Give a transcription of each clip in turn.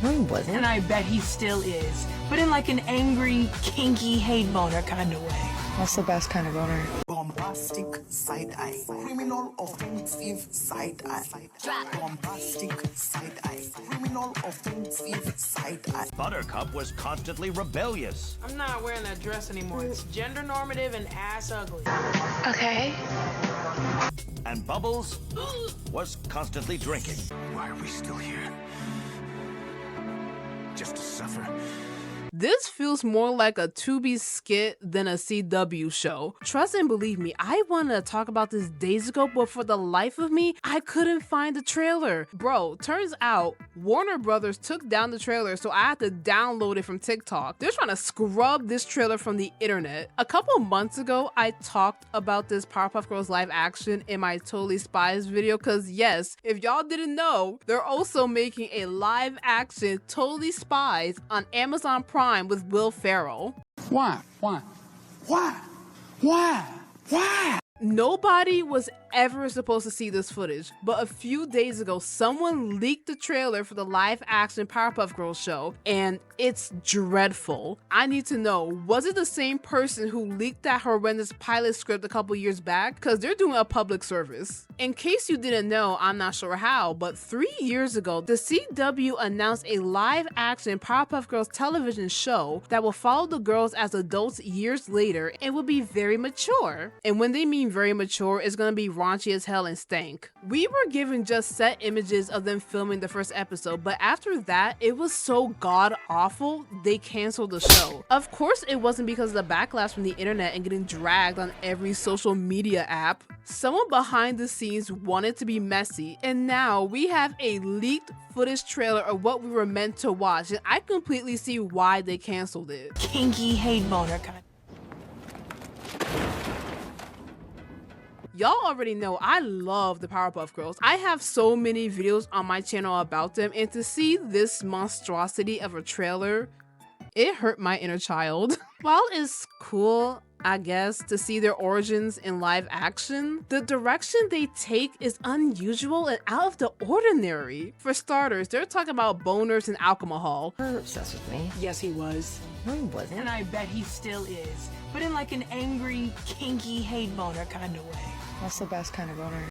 No, he wasn't. And I bet he still is. But in like an angry, kinky hate boner kind of way. That's the best kind of boner. Bombastic side eye, criminal offensive side eye. Bombastic side eye, criminal offensive side eye. Buttercup was constantly rebellious. I'm not wearing that dress anymore. It's gender normative and ass ugly. Okay. And Bubbles was constantly drinking. Why are we still here? Just to suffer? This feels more like a Tubi skit than a CW show. Trust and believe me, I wanted to talk about this days ago, but for the life of me, I couldn't find the trailer. Bro, turns out Warner Brothers took down the trailer, so I had to download it from TikTok. They're trying to scrub this trailer from the internet. A couple months ago, I talked about this Powerpuff Girls live action in my Totally Spies video, because yes, if y'all didn't know, they're also making a live action Totally Spies on Amazon Prime with Will Ferrell. Why? Nobody was ever supposed to see this footage, but a few days ago, someone leaked the trailer for the live action Powerpuff Girls show, and it's dreadful. I need to know, was it the same person who leaked that horrendous pilot script a couple years back? Because they're doing a public service. In case you didn't know, I'm not sure how, but 3 years ago, the CW announced a live action Powerpuff Girls television show that will follow the girls as adults years later and will be very mature. And when they mean very mature, it's gonna be raunchy as hell and stank. We were given just set images of them filming the first episode, but after that, it was so god awful, they canceled the show. Of course, it wasn't because of the backlash from the internet and getting dragged on every social media app. Someone behind the scenes wanted to be messy, and now we have a leaked footage trailer of what we were meant to watch, and I completely see why they canceled it. Kinky hate boner kind. Y'all already know I love the Powerpuff Girls. I have so many videos on my channel about them, and to see this monstrosity of a trailer, it hurt my inner child. While it's cool, I guess, to see their origins in live action, the direction they take is unusual and out of the ordinary. For starters, they're talking about boners and alcohol. You're obsessed with me. Yes, he was. No, he wasn't. And I bet he still is. But in like an angry, kinky hate boner kind of way. That's the best kind of boner.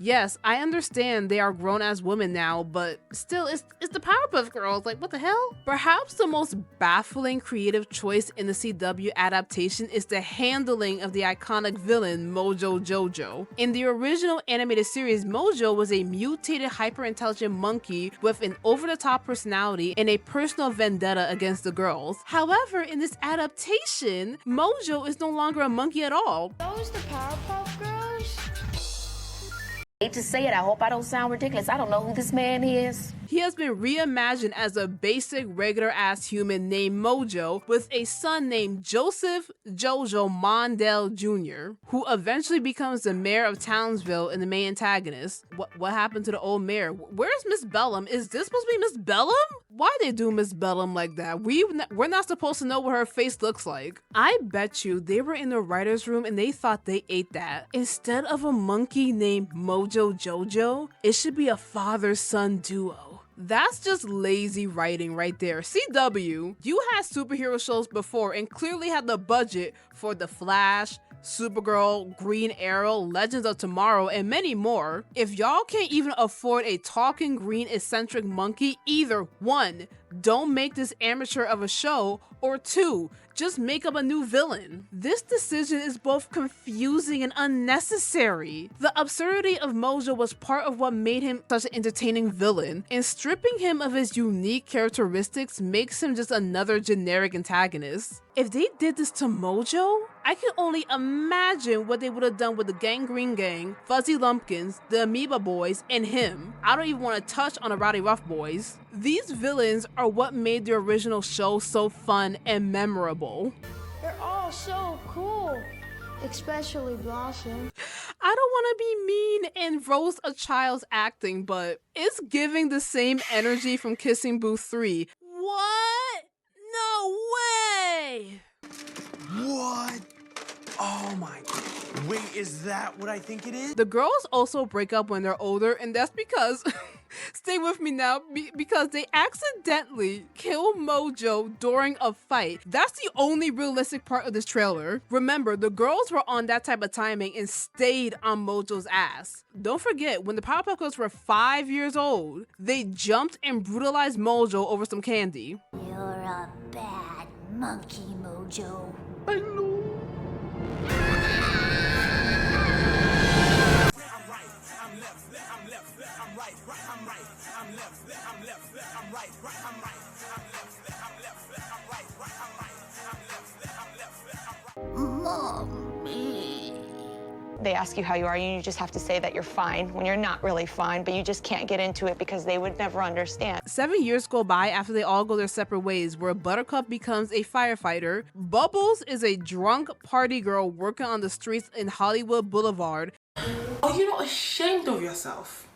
Yes, I understand they are grown-ass women now, but still, it's the Powerpuff Girls, like what the hell? Perhaps the most baffling creative choice in the CW adaptation is the handling of the iconic villain Mojo Jojo. In the original animated series, Mojo was a mutated hyper-intelligent monkey with an over-the-top personality and a personal vendetta against the girls. However, in this adaptation, Mojo is no longer a monkey at all. Those the Powerpuff Girls? Hate to say it, I hope I don't sound ridiculous. I don't know who this man is. He has been reimagined as a basic regular-ass human named Mojo with a son named Joseph Jojo Mondale Jr., who eventually becomes the mayor of Townsville and the main antagonist. What happened to the old mayor? Where's Miss Bellum? Is this supposed to be Miss Bellum? Why they do Miss Bellum like that? We're not supposed to know what her face looks like. I bet you they were in the writer's room and they thought they ate that. Instead of a monkey named Mojo Jojo, it should be a father-son duo. That's just lazy writing right there. CW, you had superhero shows before and clearly had the budget for The Flash, Supergirl, Green Arrow, Legends of Tomorrow, and many more. If y'all can't even afford a talking green eccentric monkey, either 1, don't make this amateur of a show, or 2, just make up a new villain. This decision is both confusing and unnecessary. The absurdity of Mojo was part of what made him such an entertaining villain, and stripping him of his unique characteristics makes him just another generic antagonist. If they did this to Mojo, I can only imagine what they would have done with the Gangrene Gang, Fuzzy Lumpkins, the Amoeba Boys, and him. I don't even want to touch on the Rowdy Rough Boys. These villains are what made the original show so fun and memorable. They're all so cool, especially Blossom. I don't want to be mean and roast a child's acting, but it's giving the same energy from Kissing Booth 3. What? No way! What Oh my. Wait, is that what I think it is? The girls also break up when they're older, and that's because, stay with me now, because they accidentally kill Mojo during a fight. That's the only realistic part of this trailer. Remember, the girls were on that type of timing and stayed on Mojo's ass. Don't forget, when the Powerpuff Girls were 5 years old, they jumped and brutalized Mojo over some candy. You're a bad monkey, Mojo. I know. Mommy. They ask you how you are, and you just have to say that you're fine when you're not really fine, but you just can't get into it because they would never understand. 7 years go by after they all go their separate ways, where Buttercup becomes a firefighter, Bubbles is a drunk party girl working on the streets in Hollywood Boulevard. Are you not ashamed of yourself?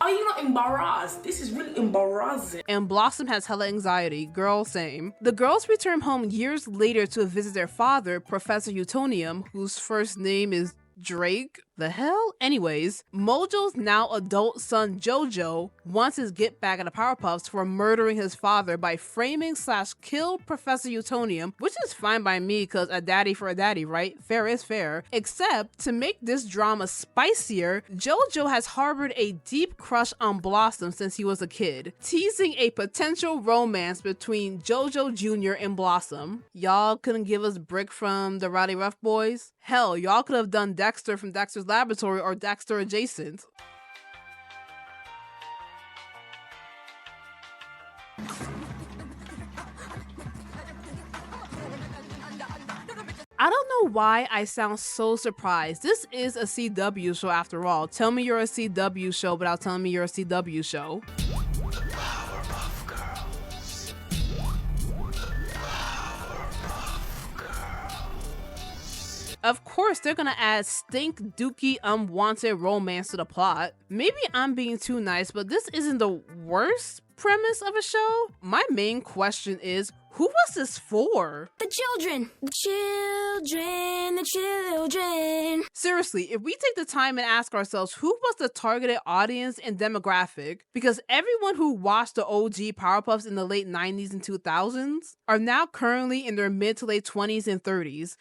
Are you not embarrassed? This is really embarrassing. And Blossom has hella anxiety. Girl, same. The girls return home years later to visit their father, Professor Utonium, whose first name is Drake? The hell? Anyways, Mojo's now adult son Jojo wants his get back at the Powerpuffs for murdering his father by framing/kill Professor Utonium, which is fine by me because a daddy for a daddy, right? Fair is fair. Except, to make this drama spicier, Jojo has harbored a deep crush on Blossom since he was a kid, teasing a potential romance between Jojo Jr. and Blossom. Y'all couldn't give us Brick from the Rowdy Rough Boys? Hell, y'all could have done Dexter from Dexter's Laboratory or Dexter Adjacent. I don't know why I sound so surprised. This is a CW show after all. Tell me you're a CW show without telling me you're a CW show. Powerpuff Girls. Powerpuff Girls. Of course, they're gonna add stink, dookie, unwanted romance to the plot. Maybe I'm being too nice, but this isn't the worst premise of a show. My main question is, who was this for? The children. The children. The children. Seriously, if we take the time and ask ourselves who was the targeted audience and demographic, because everyone who watched the OG Powerpuffs in the late 90s and 2000s are now currently in their mid to late 20s and 30s.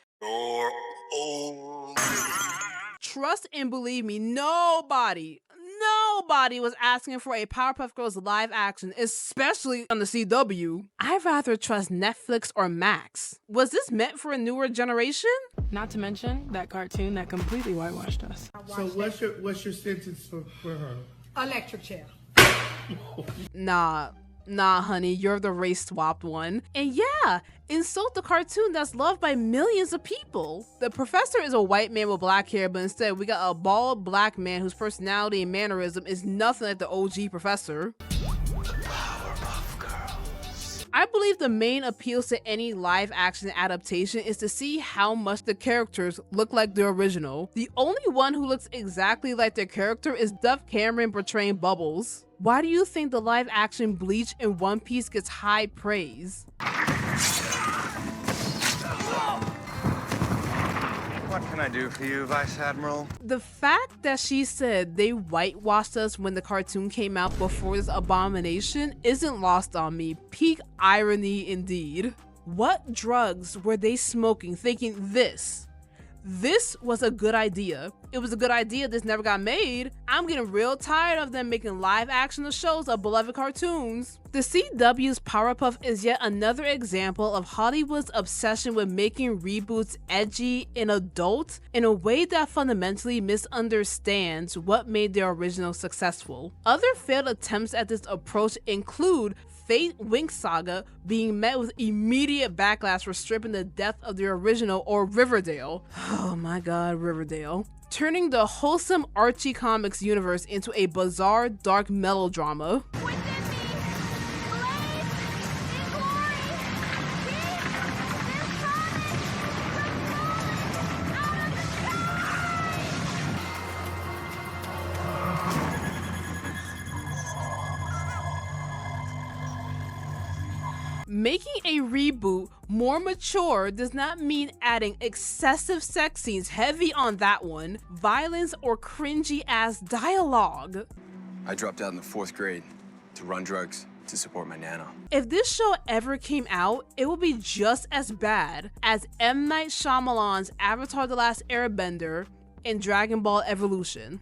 Trust and believe me, nobody was asking for a Powerpuff Girls live action, especially on the CW. I'd rather trust Netflix or Max. Was this meant for a newer generation? Not to mention that cartoon that completely whitewashed us. So what's your sentence for her? Electric chair. Nah, honey, you're the race swapped one. And yeah, insult the cartoon that's loved by millions of people. The professor is a white man with black hair, but instead we got a bald black man whose personality and mannerism is nothing like the OG professor. Powerpuff Girls. I believe the main appeal to any live action adaptation is to see how much the characters look like the original. The only one who looks exactly like their character is Dove Cameron portraying Bubbles. Why do you think the live action Bleach and One Piece gets high praise? What can I do for you, Vice Admiral? The fact that she said they whitewashed us when the cartoon came out before this abomination isn't lost on me. Peak irony indeed. What drugs were they smoking thinking this was a good idea? It was a good idea this never got made. I'm getting real tired of them making live action shows of beloved cartoons. The CW's Powerpuff is yet another example of Hollywood's obsession with making reboots edgy and adult in a way that fundamentally misunderstands what made their original successful. Other failed attempts at this approach include Fate Winx Saga being met with immediate backlash for stripping the depth of the original, or Riverdale. Oh my god, Riverdale. Turning the wholesome Archie comics universe into a bizarre, dark melodrama. Making a reboot More mature does not mean adding excessive sex scenes, heavy on that one, violence, or cringy ass dialogue. I dropped out in the 4th grade to run drugs to support my nana. If this show ever came out, it would be just as bad as M. Night Shyamalan's Avatar: The Last Airbender and Dragonball Evolution.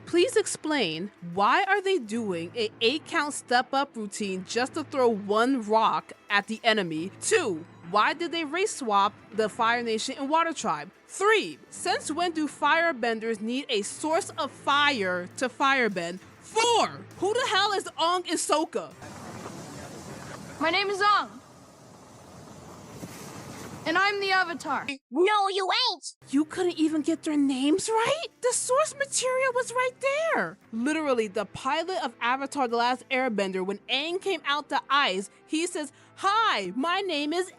Please explain, why are they doing a 8-count step-up routine just to throw 1 rock at the enemy? 2, why did they race swap the Fire Nation and Water Tribe? 3, since when do firebenders need a source of fire to firebend? 4, who the hell is Ong Isoka? My name is Ong. And I'm the Avatar. No, you ain't! You couldn't even get their names right? The source material was right there. Literally, the pilot of Avatar: The Last Airbender, when Aang came out the ice, he says, "Hi, my name is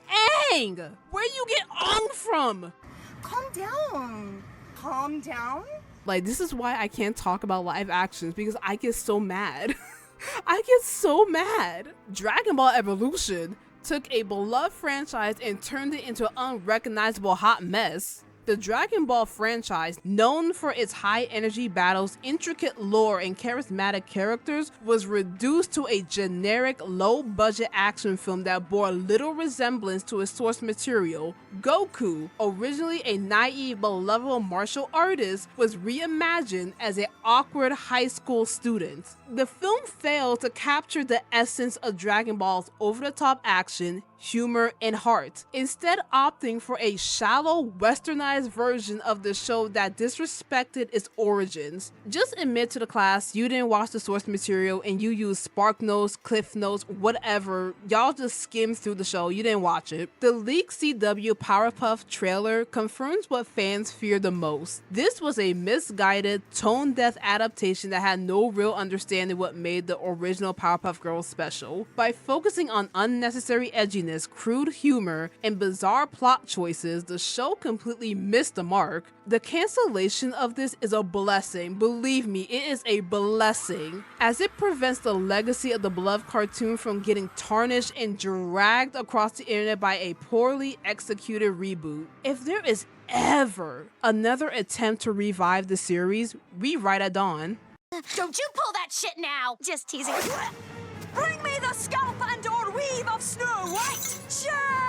Aang." Where you get Ong from? Calm down. Calm down. Like, this is why I can't talk about live actions, because I get so mad. I get so mad. Dragon Ball Evolution took a beloved franchise and turned it into an unrecognizable hot mess. The Dragon Ball franchise, known for its high-energy battles, intricate lore, and charismatic characters, was reduced to a generic, low-budget action film that bore little resemblance to its source material. Goku, originally a naive but lovable martial artist, was reimagined as an awkward high school student. The film failed to capture the essence of Dragon Ball's over-the-top action, humor, and heart, instead opting for a shallow, westernized version of the show that disrespected its origins. Just admit to the class you didn't watch the source material and you used Spark Notes, Cliff Notes, whatever. Y'all just skimmed through the show, you didn't watch it. The leaked CW Powerpuff trailer confirms what fans fear the most. This was a misguided, tone-deaf adaptation that had no real understanding what made the original Powerpuff Girls special. By focusing on unnecessary edginess, crude humor, and bizarre plot choices, the show completely missed the mark. The cancellation of this is a blessing. Believe me, it is a blessing, as it prevents the legacy of the beloved cartoon from getting tarnished and dragged across the internet by a poorly executed reboot. If there is ever another attempt to revive the series, rewrite at dawn. Don't you pull that shit now! Just teasing. Bring me the scalp and or weave of Snow White! Sure!